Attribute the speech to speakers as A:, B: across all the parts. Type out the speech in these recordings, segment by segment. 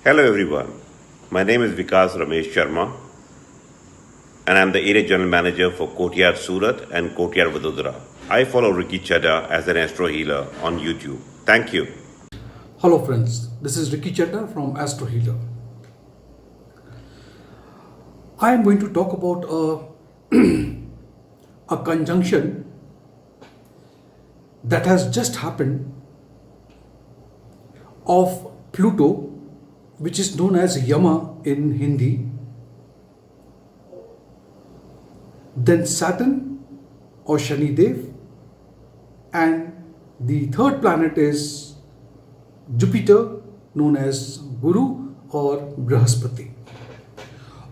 A: Hello everyone. My name is Vikas Ramesh Sharma and I'm the Area General Manager for Courtyard Surat and Courtyard Vadodara. I follow Ricky Chadha as an astro healer on YouTube. Thank you.
B: Hello friends, this is Ricky Chadha from Astro Healer. I am going to talk about a conjunction that has just happened of Pluto, which is known as Yama in Hindi, then Saturn or Shani Dev, and the third planet is Jupiter, known as Guru or Brihaspati.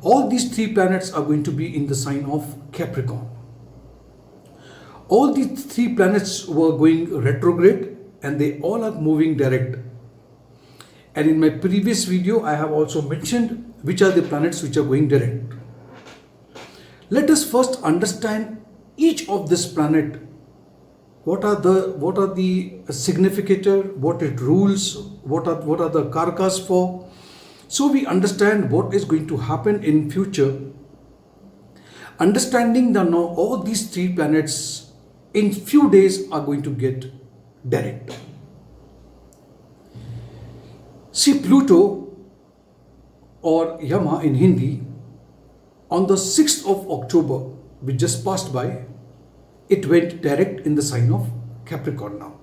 B: All these three planets are going to be in the sign of Capricorn. All these three planets were going retrograde and they all are moving direct. And in my previous video, I have also mentioned which are the planets which are going direct. Let us first understand each of this planet. What are the significator, what it rules, what are the karkas for, so we understand what is going to happen in future. Understanding that now all these three planets in few days are going to get direct. See, Pluto or Yama in Hindi, on the 6th of October, which just passed by, it went direct in the sign of Capricorn now.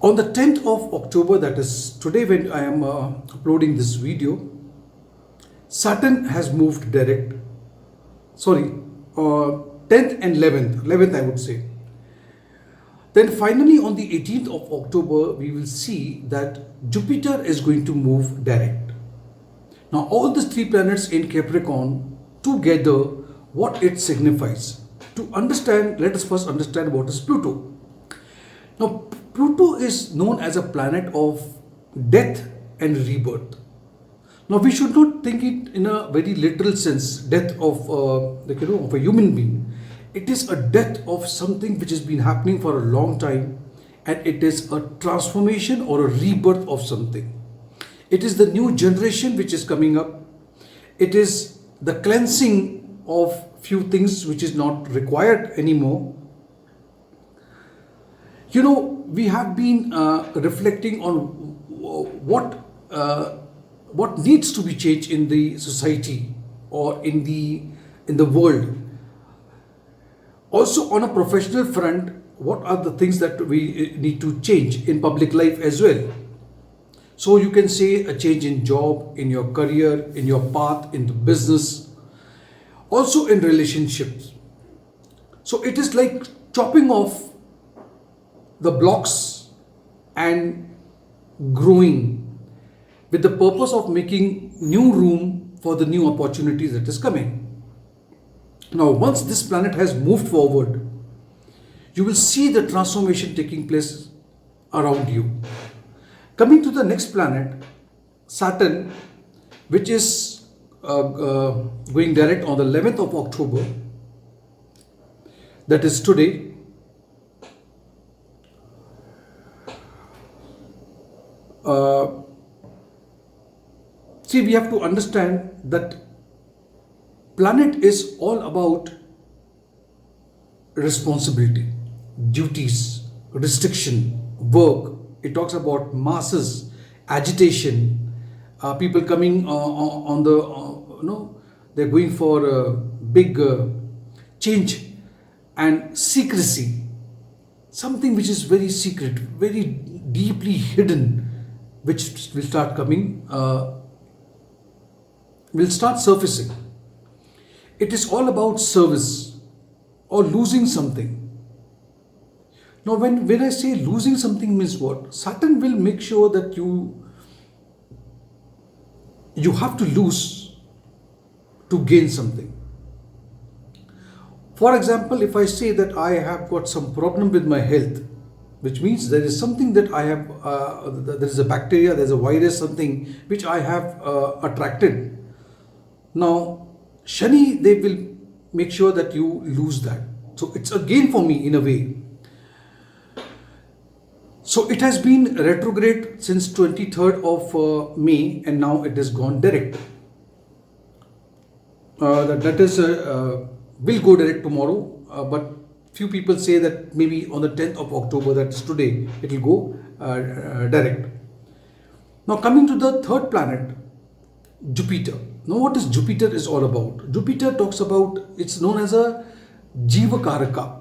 B: On the 10th of October, that is today when I am uploading this video, Saturn has moved direct. Sorry, 10th and 11th I would say. Then finally on the 18th of October, we will see that Jupiter is going to move direct. Now all these three planets in Capricorn together, what it signifies. To understand, let us first understand what is Pluto. Now Pluto is known as a planet of death and rebirth. Now we should not think it in a very literal sense, death of of a human being. It is a death of something which has been happening for a long time, and it is a transformation or a rebirth of something. It is the new generation which is coming up. It is the cleansing of few things which is not required anymore. You know, we have been reflecting on what needs to be changed in the society or in the world. Also on a professional front, what are the things that we need to change in public life as well. So you can say a change in job, in your career, in your path, in the business, also in relationships. So it is like chopping off the blocks and growing with the purpose of making new room for the new opportunities that is coming. Now, once this planet has moved forward, you will see the transformation taking place around you. Coming to the next planet, Saturn, which is going direct on the 11th of October, that is today. See, we have to understand that planet is all about responsibility, duties, restriction, work. It talks about masses, agitation, people coming on the, they're going for a big change and secrecy. Something which is very secret, very deeply hidden, which will start coming, will start surfacing. It is all about service or losing something. Now, when I say losing something means what? Saturn will make sure that you have to lose to gain something. For example, if I say that I have got some problem with my health, which means there is something that I have, there is a bacteria, there is a virus, something which I have attracted. Now, Shani, they will make sure that you lose that. So it's a gain for me in a way. So it has been retrograde since 23rd of May, and now it has gone direct. That is will go direct tomorrow, but few people say that maybe on the 10th of October, that's today, it will go direct. Now coming to the third planet, Jupiter. Now what is Jupiter is all about? Jupiter talks about, it's known as a Jivakaraka.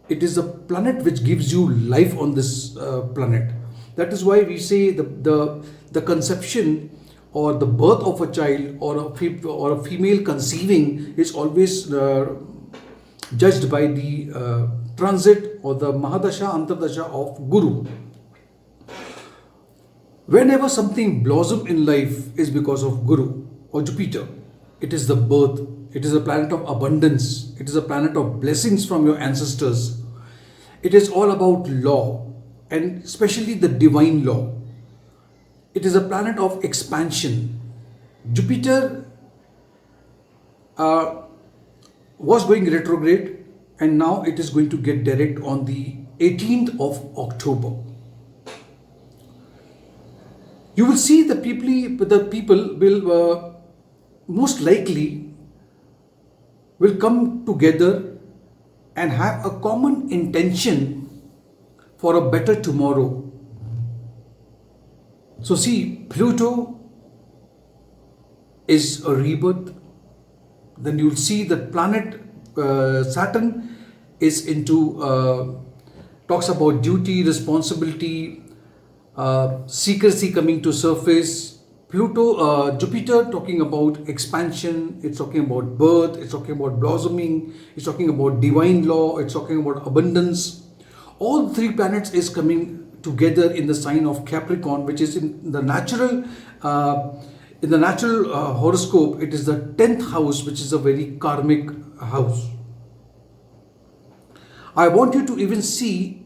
B: It is a planet which gives you life on this planet. That is why we say the conception or the birth of a child or a female conceiving is always judged by the transit or the Mahadasha Antardasha of Guru. Whenever something blossoms in life is because of Guru or Jupiter. It is the birth. It is a planet of abundance. It is a planet of blessings from your ancestors. It is all about law, and especially the divine law. It is a planet of expansion. Jupiter was going retrograde, and now it is going to get direct on the 18th of October. You will see the people will most likely will come together and have a common intention for a better tomorrow. So see, Pluto is a rebirth. Then you'll see that planet Saturn is into talks about duty, responsibility, secrecy coming to surface. Jupiter talking about expansion, it's talking about birth, it's talking about blossoming, it's talking about divine law, it's talking about abundance. All three planets is coming together in the sign of Capricorn, which is in the natural horoscope. It is the 10th house, which is a very karmic house. I want you to even see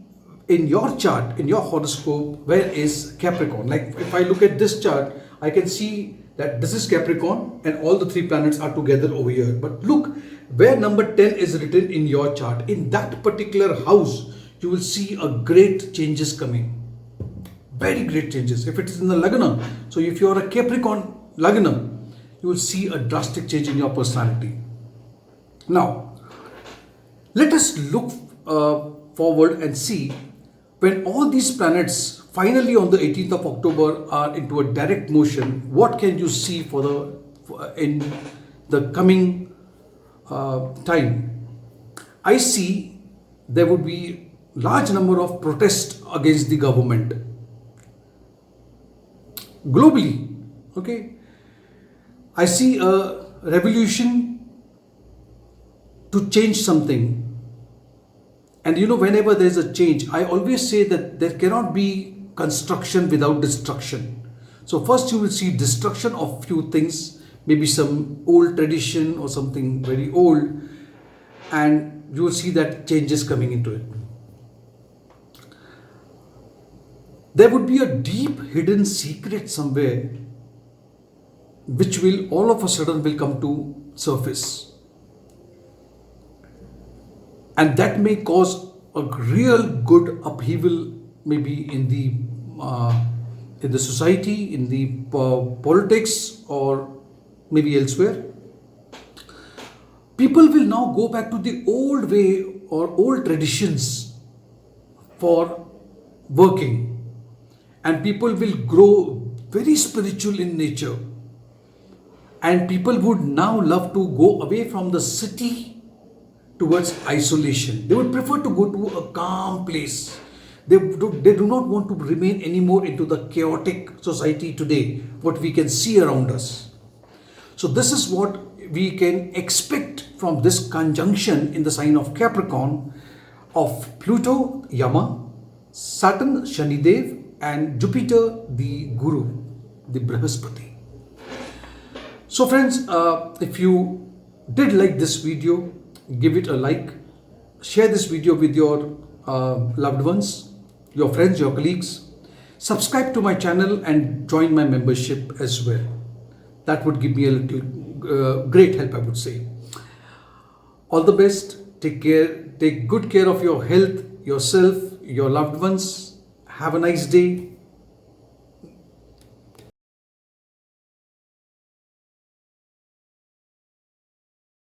B: in your chart, in your horoscope, where is Capricorn. Like if I look at this chart, I can see that this is Capricorn and all the three planets are together over here. But look where number 10 is written in your chart. In that particular house, you will see a great changes coming. Very great changes. If it is in the Lagna, so if you are a Capricorn Lagna, you will see a drastic change in your personality. Now, let us look forward and see when all these planets finally on the 18th of October are into a direct motion, what can you see in the coming time? I see there would be large number of protests against the government globally. Okay, I see a revolution to change something. And you know, whenever there is a change, I always say that there cannot be construction without destruction. So first you will see destruction of few things, maybe some old tradition or something very old, and you will see that changes coming into it. There would be a deep hidden secret somewhere which will all of a sudden will come to surface. And that may cause a real good upheaval, maybe in the society, in the politics, or maybe elsewhere. People will now go back to the old way or old traditions for working, and people will grow very spiritual in nature, and people would now love to go away from the city towards isolation. They would prefer to go to a calm place. They do not want to remain anymore into the chaotic society today, what we can see around us. So this is what we can expect from this conjunction in the sign of Capricorn of Pluto, Yama, Saturn, Shanidev, and Jupiter, the Guru, the Brihaspati. So friends, if you did like this video, give it a like, share this video with your loved ones, your friends, your colleagues. Subscribe to my channel and join my membership as well. That would give me a little great help, I would say. All the best. Take care. Take good care of your health, yourself, your loved ones. Have a nice day.